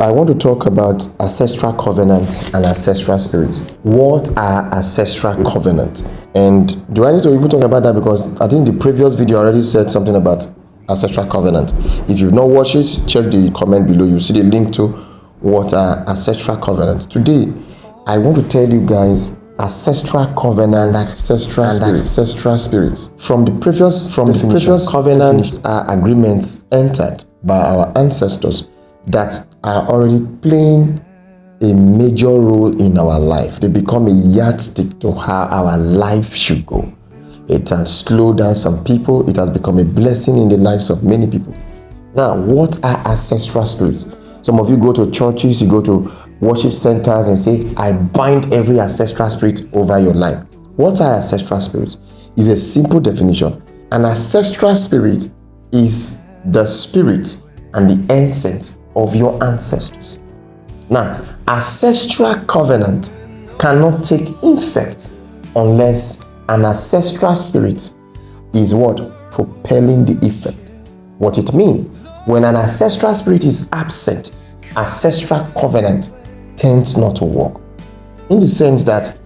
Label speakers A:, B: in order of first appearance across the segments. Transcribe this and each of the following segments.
A: I want to talk about ancestral covenants and ancestral spirits. What are ancestral covenants? And do I need to even talk about that? Because I think the previous video already said something about ancestral covenant. If you've not watched it, check the comment below. You see the link to what are ancestral covenants. Today, I want to tell you guys ancestral covenant, ancestral spirits. From the previous covenants are agreements entered by our ancestors that are already playing a major role in our life. They become a yardstick to how our life should go. It has slowed down some people. It has become a blessing in the lives of many people. Now, what are ancestral spirits? Some of you go to churches, you go to worship centers and say, I bind every ancestral spirit over your life. What are ancestral spirits? It's a simple definition. An ancestral spirit is the spirit and the essence of your ancestors. Now, ancestral covenant cannot take effect unless an ancestral spirit is what? Propelling the effect. What it means? When an ancestral spirit is absent, ancestral covenant tends not to work. In the sense that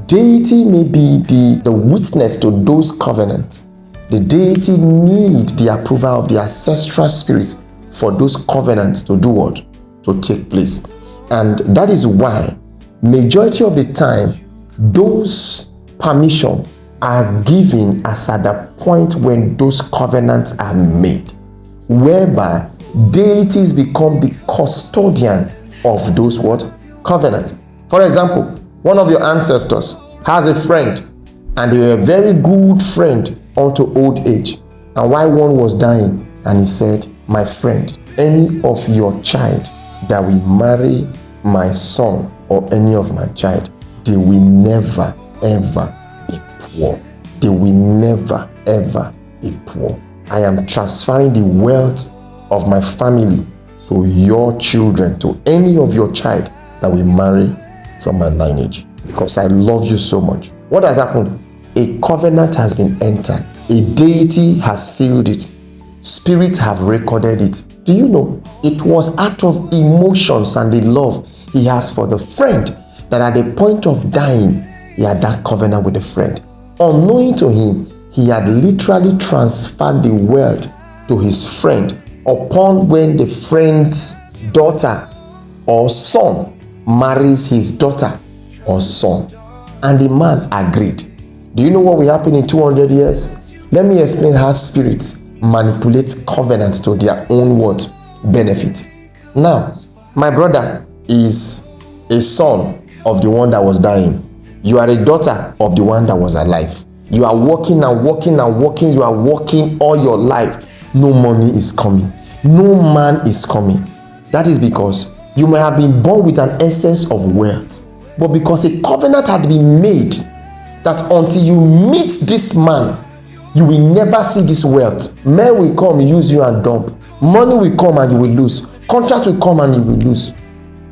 A: deity may be the witness to those covenants. The deity need the approval of the ancestral spirit for those covenants to do what? To take place. And that is why majority of the time those permission are given as at the point when those covenants are made, whereby deities become the custodian of those what? Covenants. For example, one of your ancestors has a friend and they were a very good friend unto old age. And while one was dying, and he said, my friend, any of your child that will marry my son or any of my child, they will never ever be poor. They will never ever be poor. I am transferring the wealth of my family to your children, to any of your child that will marry from my lineage, because I love you so much. What has happened? A covenant has been entered. A deity has sealed it. Spirits have recorded it. Do you know? It was out of emotions and the love he has for the friend that at the point of dying, he had that covenant with the friend. Unknowing to him, he had literally transferred the wealth to his friend upon when the friend's daughter or son marries his daughter or son. And the man agreed. Do you know what will happen in 200 years? Let me explain how spirits manipulate covenants to their own what? Benefit. Now, my brother is a son of the one that was dying. You are a daughter of the one that was alive. You are working and working and working. You are working all your life. No money is coming. No man is coming. That is because you may have been born with an essence of wealth, but because a covenant had been made that until you meet this man, you will never see this wealth. Men will come, use you and dump. Money will come and you will lose. Contract will come and you will lose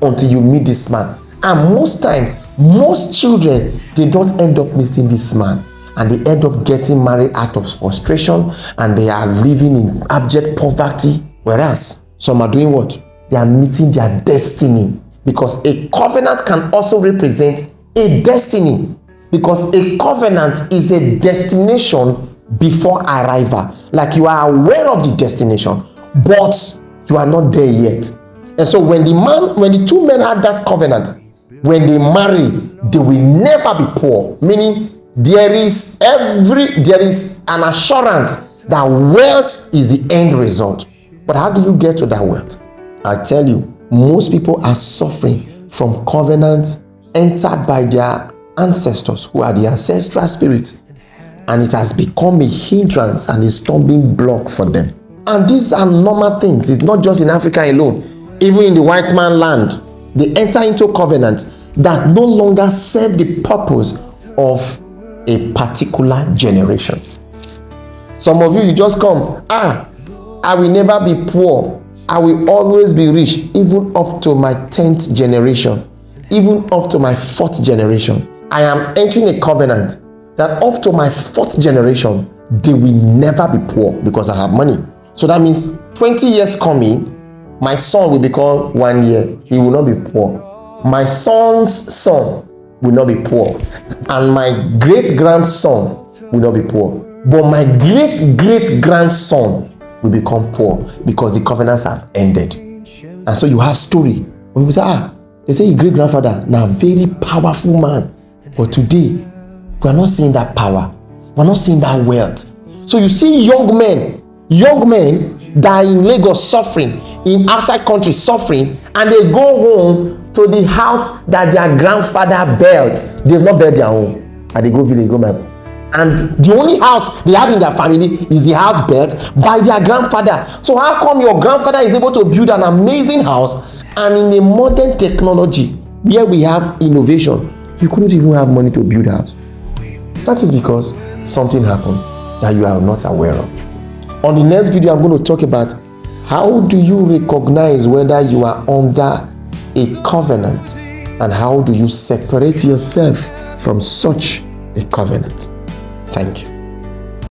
A: until you meet this man. And most time, most children, they don't end up meeting this man. And they end up getting married out of frustration and they are living in abject poverty. Whereas some are doing what? They are meeting their destiny. Because a covenant can also represent a destiny. Because a covenant is a destination before arrival. Like you are aware of the destination, but you are not there yet. And so when the two men had that covenant, when they marry, they will never be poor. Meaning there is an assurance that wealth is the end result. But how do you get to that wealth? I tell you, most people are suffering from covenants entered by their ancestors, who are the ancestral spirits. And it has become a hindrance and a stumbling block for them. And these are normal things. It's not just in Africa alone. Even in the white man land, they enter into covenants that no longer serve the purpose of a particular generation. Some of you just come, I will never be poor. I will always be rich, even up to my 10th generation, even up to my 4th generation. I am entering a covenant that up to my 4th generation, they will never be poor because I have money. So that means 20 years coming, My son will become 1 year. He will not be poor. My son's son will not be poor. And my great-grandson will not be poor. But my great-great-grandson will become poor because the covenants have ended. And so you have story. When people say, they say your great-grandfather, now very powerful man. But today, we are not seeing that power. We are not seeing that wealth. So you see young men that are in Lagos suffering, in outside countries suffering, and they go home to the house that their grandfather built. They've not built their own. And they go village, go back. And the only house they have in their family is the house built by their grandfather. So how come your grandfather is able to build an amazing house, and in a modern technology where we have innovation, you couldn't even have money to build a house? That is because something happened that you are not aware of. On the next video, I'm going to talk about how do you recognize whether you are under a covenant, and how do you separate yourself from such a covenant. Thank you.